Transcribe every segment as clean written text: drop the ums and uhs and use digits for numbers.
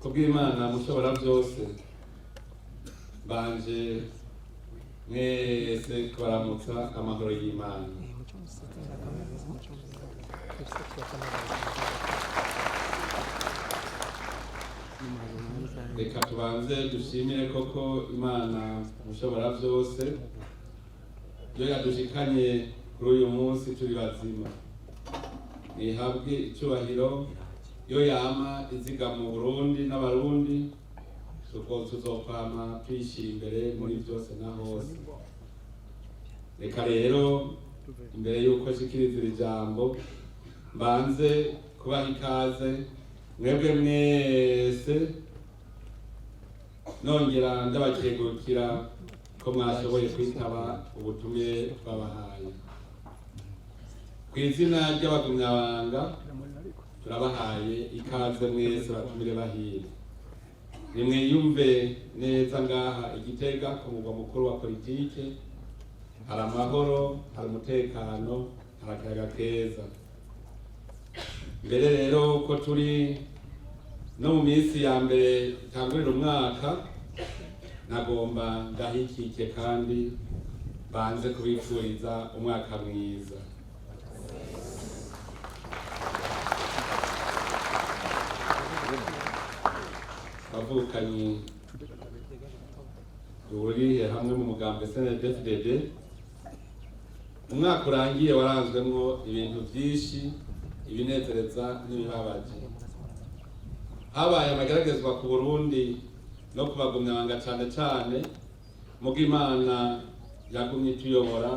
kubw'Imana mushobora byose banje mwese kubaramutsa amahoro y'Imana. Reka tubanze dushimire koko Imana mushobora byose yo yadushikanye kuri uyu munsi turi bazima. Nihabwe icyubahiro yo yama iziga mu Burundi n'abarundi suko tuzokwama twishira imbere muri byose na hose. Reka rero imbere yuko shikiriza ijambo mbanze kubaha ikaze mwebwe mwese nongera ndabakengurukira ko mwashoboye kwitaba ubutumire twabahaye. Ku izina ry'abagumyabanga turabahaye ikaze mwese batumire bahire. Nimwiyumve neza ngaha Igitega ku mugwa mukuru wa politike, hari amahoro, hari umutekano, hari akayaga keza. Mbere rero ko turi no mu minsi ya mbere itangurira umwaka, nagomba ndahikike kandi banze kubifuriza umwaka mwiza. Bavukanyi duhuriye hamwe mu mugambi CNDD-FDD, umwaka urangiye waranzwemwo ibintu byinshi, ibinezereza n'ibibabaje. Habaye amageragezwa ku Burundi no kubagumyabanga cyane cyane, muga Imana yagumye tuyobora,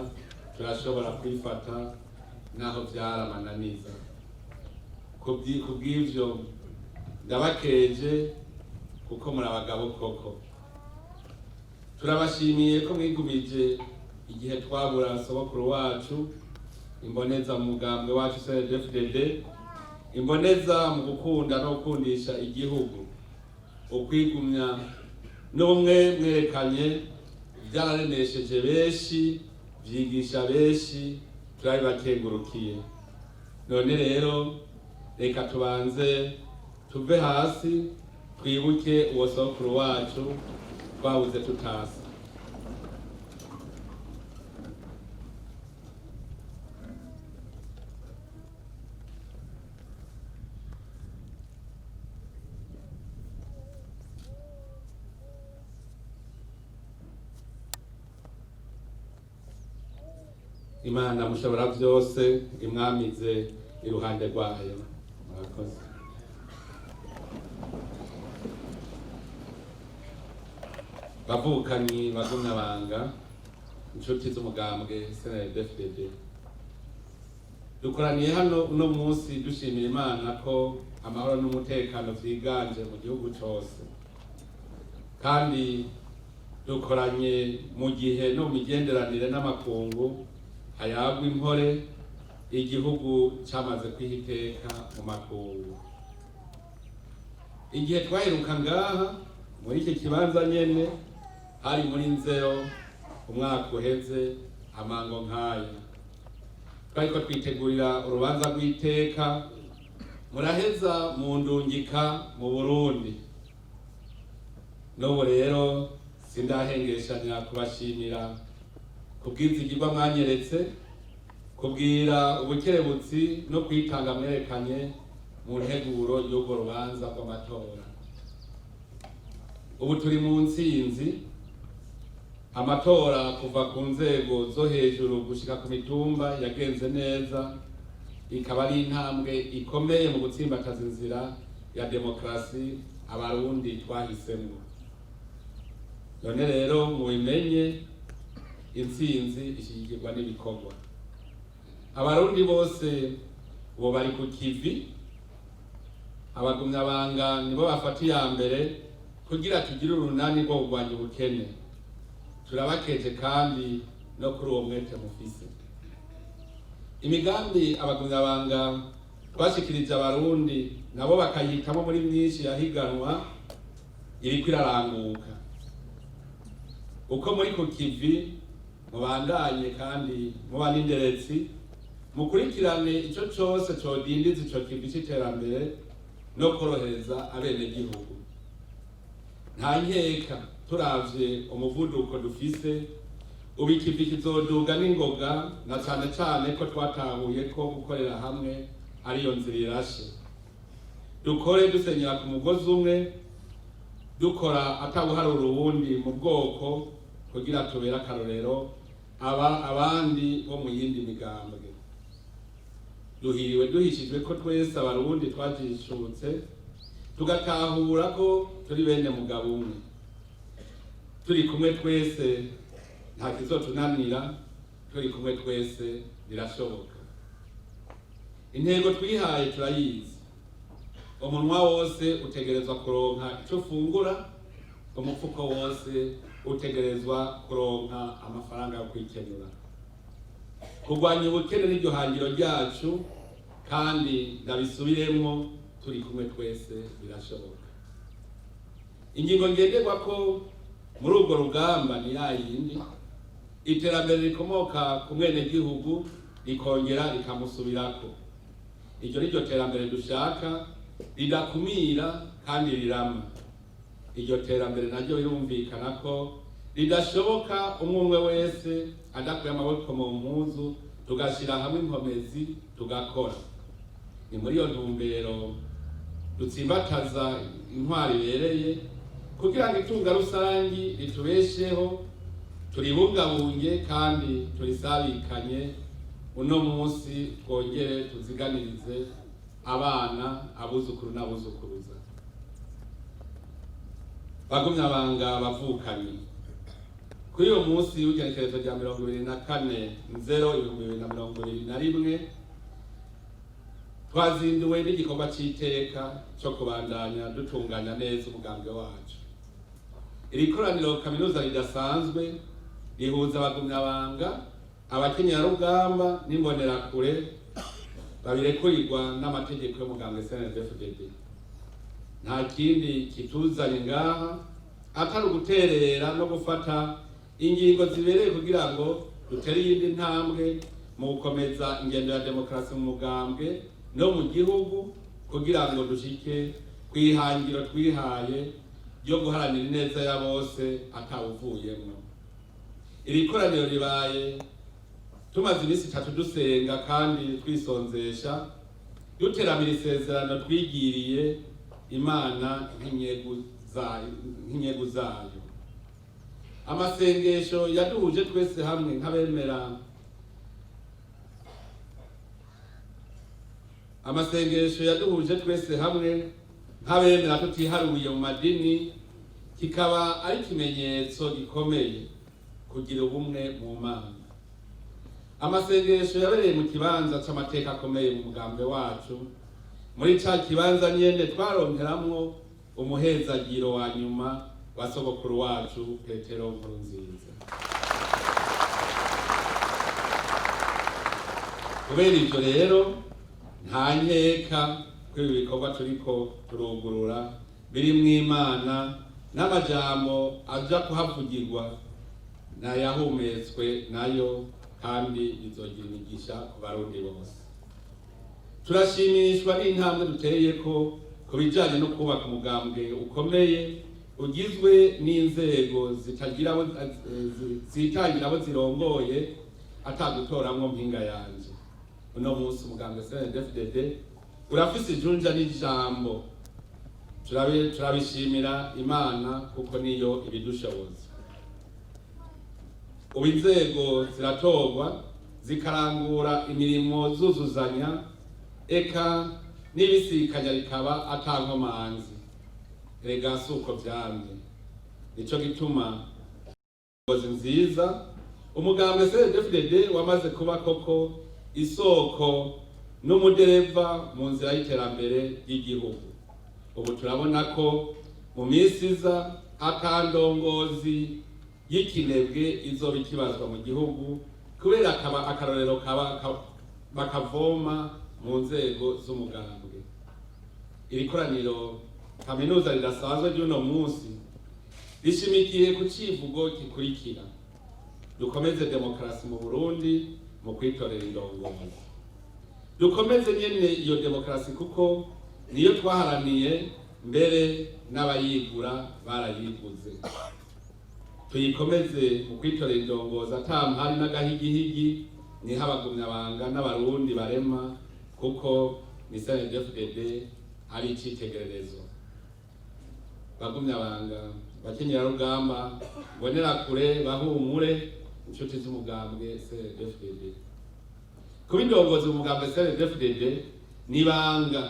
turashobora kwifata naho byaramananiza. Kubw'ivyo ndabakeje kuko muri abagabo koko. Turabashimiye ko mwigumije igihe twabura sogokuru wacu, imboneza mu mugambwe wacu CNDD-FDD, imboneza mu gukunda no gukundisha igihugu. Ukwigumya n'umwe mwerekanye byararenesheje benshi, byigisha benshi, turabibakengurukiye. None rero reka tubanze tuve hasi twibuke uwo sogokuru wacu twabuze tutasa. Imana mushobora byose imwamize iruhande rwayo. Murakoze. Bavukanyi bagumyabanga, inshuti z'umugambwe CNDD-FDD, dukoraniye hano uno munsi dushimira Imana ko amahoro n'umutekano vyiganje mu gihugu cyose, kandi dukoranye mu gihe no mu migenderanire n'amakungu hayagwa impore, igihugu cyamaze kwihiteka mu makungu. Igihe twaheruka ngaha muri iki kibanza nyene hari muri Nzero umwaka uheze amango nkaya, twariko twitegurira urubanza rw'iteka muraheza mu ndungika mu Burundi. N'ubu rero sindahengeshanya kubashimira kubwizigirwa mwanyeretse, kubwira ubukerebutsi no kwitanga mwerekanye mu nteguro y'urwo rubanza rw'amatora. Ubu turi mu ntsinzi, amatora kuva ku nzego zo hejuru gushika ku mitumba yagenze neza, ikaba ari intambwe ikomeye mu gutsimbataza inzira ya demokarasi abarundi twahisemo. None rero mubimenye, intsinzi ishigikirwa n'ibikorwa. Abarundi bose ubu bari ku kivi, abagumyabanga nibo bafata iya mbere kugira tugire urunani rwo kurwanya ubukene. Turabakeje kandi no kuri uwo mwete mufise. Imigambi abagumyabanga twashikirije abarundi nabo bakayitamo muri myinshi yahiganwa iriko iraranguka. Uko muri ku kivi mubandanye kandi muba n'inderetsi, mukurikirane ico cose codindiza ico kivi c'iterambere no korohereza abenegihugu. nta nkeka turavye umuvuduko dufise ubu ikivi kizoduga n'ingoga, na cane cane ko twatahuye ko gukorera hamwe ariyo nzira irashe. Dukore dusenyera ku mugozi umwe, dukora atawuharura uwundi mu bwoko, kugira tubere akarorero abandi bo mu yindi migambwe. Duhiriwe duhishijwe ko twese abarundi twajishutse, tugatahura ko turi bene mugabo umwe. Turi kumwe twese nta kizotunanira, turi kumwe twese birashoboka. Intego twihaye turayizi. Umunwa wose utegerezwa kuronka icyo ufungura, umufuko wose utegerezwa kuronka amafaranga yo kwikenura. Kurwanya ubukene n'iryo hangiro ryacu, kandi ndabisubiremo, turi kumwe twese birashoboka. Ingingo ngenderwa ko muri urwo rugamba ni yayindi, iterambere rikomoka ku mwenegihugu rikongera rikamusubirako. Iryo niryo terambere dushaka, ridakumira kandi rirama. Iryo terambere naryo birumvikana ko ridashoboka umwe wese adakuye amaboko mu mpuzu, tugashira hamwe inkomezi tugakora. Ni muri iyo ntumbero dutsimbataza intwari ibereye, kugira ngo itunga rusangi ritubesheho, turibungabunge kandi turisabikanye. Uno munsi twongere tuziganirize abana, abuzukuru n'abuzukuruza. Bagumyabanga bavukanye, kuri uyu munsi w'igenekerezo rya 24/0/2021 twazinduwe n'igikorwa c'iteka cyo kubandanya dutunganya neza umugambwe wacu. Iri koraniro kaminuza ridasanzwe rihuza abagumyabanga, abakenyerarugamba n'imbonerakure babirekurirwa n'amategeko y'umugambwe CNDD-FDD. Nta kindi kituzanye ngaha atari uguterera no gufata ingingo zibereye kugira ngo dutere iyindi ntambwe mu gukomeza ingendo ya demokarasi mu mugambwe no mu gihugu, kugira ngo dushike kwihangiro twihaye ryo guharanira ineza ya bose atawuvuyemwo. Iri koraniro ribaye tumaze iminsi 3 dusenga kandi twisonzesha, duteramira isezerano twigiriye Imana nk'inyegu zayo. Amasengesho yaduhuje twese hamwe nk'abemera, tutiharuye mu madini, kikaba ari ikimenyetso gikomeye kugira ubumwe mu Mana. Amasengesho yabereye mu kibanza c'amateka akomeye mu mugambwe wacu. Muri ca kibanza nyene twaronkeramwo umuhezagiro wa nyuma wa sogokuru wacu Petero Nkurunziza. Kubera ivyo rero, nta nkeka ko ibi bikorwa turiko turugurura birimwo Imana, n'amajambo aja kuhavugirwa nayahumetswe nayo, kandi izogira imigisha ku barundi bose. Turashimishwa n'intambwe duteye ko kubijanye no kubaka umugambwe ukomeye ugizwe n'inzego zitangira abo zirongoye atagutoramwo mpinga yanje. Uno munsi umugambwe CNDD-FDD urafise ijunja n'ijambo. Turabishimira Imana kuko niyo ibidushoboza. Ubu inzego ziratorwa zikarangura imirimo zuzuzanya, eka n'ibisikanya rikaba atankomanzi. Erega suko vyamye. Nico gituma ngozi nziza umugambwe CNDD-FDD wamaze kuba koko isoko n'umudereva mu nzira y'iterambere y'igihugu. Ubu turabona ko mu minsi iza akandongozi y'ikinebwe izoba ikibazwa mu gihugu, kubera akaba akarorero bakavoma mu nzego z'umugambwe. Iri koraniro kaminuza ridasanzwe ry'uno munsi rishimikiye ku civugo gikurikira: dukomeze demokarasi mu Burundi mu kwitorera indongozi. Dukomeze nyene iyo demokarasi kuko niyo twaharaniye mbere n'abayigura barayiguze. Tuyikomeze mu kwitorera indongozi atampari n'agahigihigi, niho abagumyabanga n'abarundi barema, kuko ni CNDD-FDD ari icitegererezo. Bagumyabanga, bakenyerarugamba, mbonerakure, bahumure, inshuti z'umugambwe CNDD-FDD. Kuba indongozi mu mugambwe CNDD-FDD nibanga,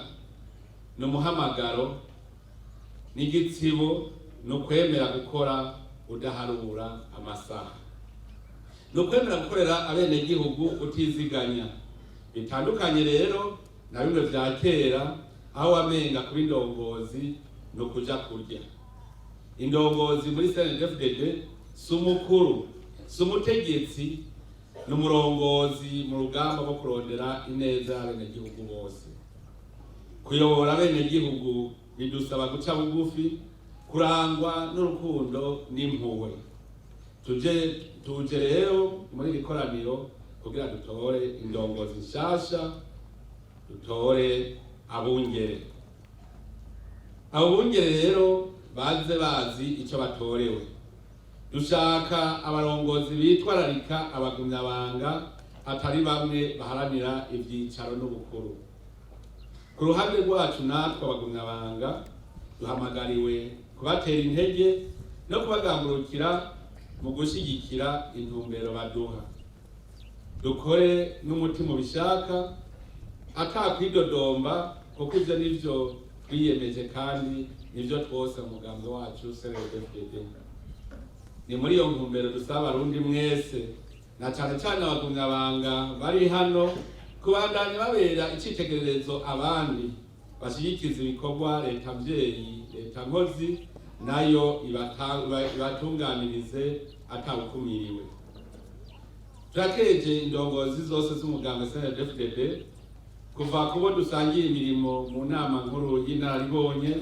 n'umuhamagaro, n'igitsibo, n'ukwemera gukora udaharura amasaha, n'ukwemera gukorera abenegihugu utiziganya. Bitandukanye rero na bimwe vya kera, aho wamenga kuba indongozi no kuja kurya. Indongozi muri CNDD-FDD si umukuru, si umutegetsi, n'umurongozi mu rugamba rwo kurondera ineza y'abenegihugu bose. Kuyobora abenegihugu bidusaba guca bugufi, kurangwa n'urukundo n'impuhwe. Tuje rero muri iri koraniro kugira dutore indongozi nshasha, dutore abungere. Abo bungere rero baze bazi ico batorewe. Dushaka abarongozi bitwararika abagumyabanga, atari bamwe baharanira ivyicaro n'ubukuru. Ku ruhande rwacu natwe abagumyabanga duhamagariwe kubatera intege no kubagambukira mu gushigikira intumbero baduha. Dukore n'umutima ubishaka, atakwidodomba, kuko ivyo nivyo twiyemeje kandi nivyo twose mu mugambi wacu CNDD-FDD. Ni muri iyo ntumbero dusaba abarundi mwese, na cane cane abagumyabanga bari hano, kubandanya babera icitegererezo abandi, bashigikiza ibikorwa leta mvyeyi, leta nkozi, nayo ibatunganirize atawukumiriwe. Turakeje indongozi zose z'umugambwe CNDD-FDD, kuva kubo dusangiye imirimo mu nama nkuru y'inararibonye,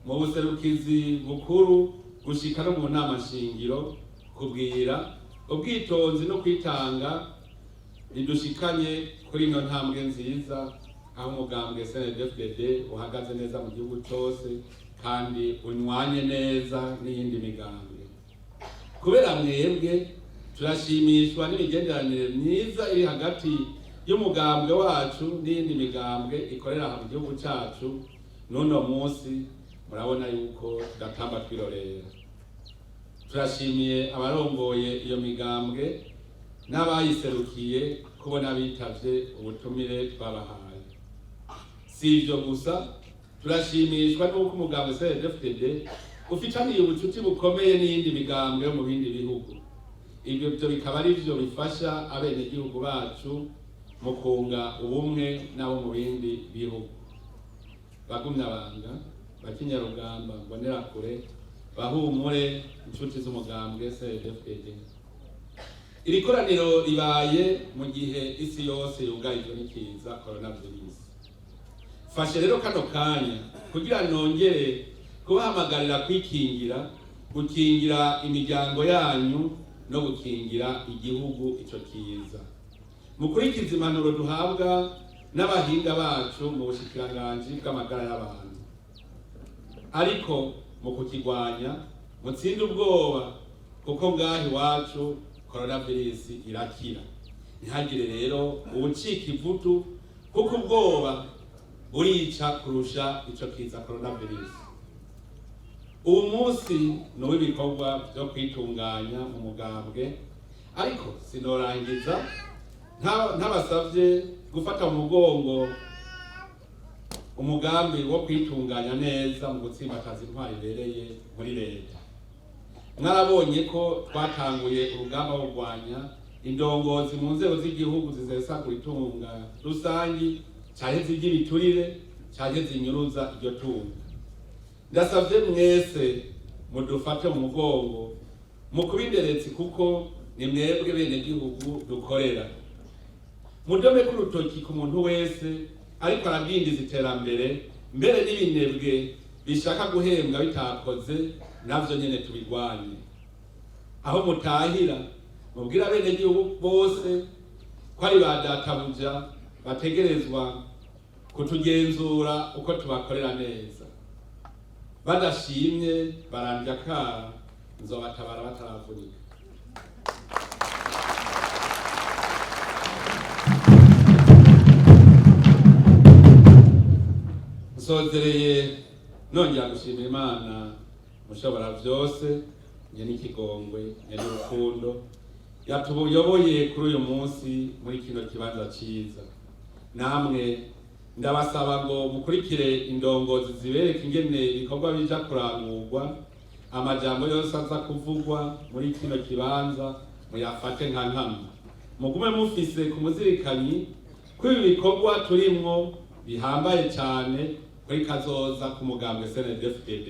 mu buserukizi bukuru, gushika no mu nama shingiro, kubwira ubwitonzi no kwitanga bidushikanye kuri ino ntambwe nziza, aho umugambwe CNDD-FDD uhagaze neza mu gihugu cyose kandi unywanye neza n'iyindi migambwe. Kubera mwebwe turashimishwa n'imigenderanire myiza iri hagati y'umugambwe wacu n'iyindi migambwe ikorera mu gihugu cyacu. N'uno munsi murabona yuko tudatamba twirorera. Turashimiye abarongoye iyo migambwe n'abayiserukiye kubona bitavye ubutumire twabahaye. Si ivyo gusa, turashimishwa n'uko umugambwe CNDD-FDD ufitaniye ubucuti bukomeye n'iyindi migambwe yo mu bindi bihugu. Ibyo bikaba ari byo bifasha abenegihugu bacu mu kunga ubumwe n'abo mu bindi bihugu. Bagumyabanga, bakenyerarugamba, mbonerakure, bahumure, inshuti z'umugambwe CNDD-FDD. Iri koraniro ribaye mu gihe isi yose yugarijwe n'ikiza coronavirus. Fashe rero kano kanya kugira nongere kubahamagarira kwikingira, gukingira imiryango yanyu no gukingira igihugu ico kiza. Mukurikiza impanuro duhabwa n'abahinga bacu mu bushikiranganji bw'amagara y'abantu. Ariko mu kukigwanya mutsinde ubwoba, kuko ngaho iwacu coronavirus irakira. Ntihagire rero ubucika ivutu, kuko ubwoba burica kurusha ico kiza coronavirus. Ubu munsi n'uw'ibikorwa byo kwitunganya mu mugambwe, ariko sinorangiza ntabasavye gufata mu mugongo umugambi wo kwitunganya neza mu gutsimbataza intwari ibereye muri leta. Mwarabonye ko twatanguye urugamba wo kurwanya indongozi mu nzego z'igihugu zisesagura itunga rusangi, canke z'ibiturire, canke zinyuruza iryo tunga. Ndasavye mwese mudufate mu mugongo mu kubinderetsi, kuko ni mwebwe benegihugu dukorera. Mudome k'urutoki ku muntu wese ariko arabwindiza iterambere, mbere n'ibinebwe bishaka guhembwa bitakoze, navyo nyene tubigwanye. Aho mutahira mubwira abenegihugu bose ko ari ba databuja bategerezwa kutugenzura uko tubakorera neza. badashimye barandya kara nzobatabara bataravunika. Nsozereye nongera gushimira Imana mushobora vyose nye n'ikigongwe nye n'urukundo yatuyoboye kuri uyu munsi muri kino kibanza ciza. Namwe ndabasaba ngo mukurikire indongozi zibereka ingene ibikorwa bija kurangurwa, amajambo yose aza kuvugwa muri kino kibanza muyafate nka nkama, mugume mufise ku muzirikanyi ko ibi bikorwa turimwo bihambaye cyane kuri kazoza ku mugambwe CNDD-FDD.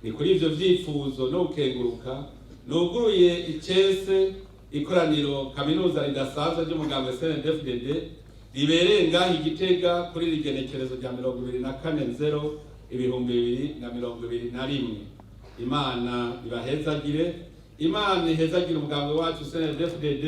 Ni kuri ivyo vyifuzo no gukenguruka nuguruye icese ikoraniro kaminuza ridasanzwe ry'umugambwe CNDD-FDD ribereye ngaho Igitega kuri rigenekerezo rya 24/0/2021. Imana ibahezagire, Imana ihezagire umugambwe wacu CNDD-FDD,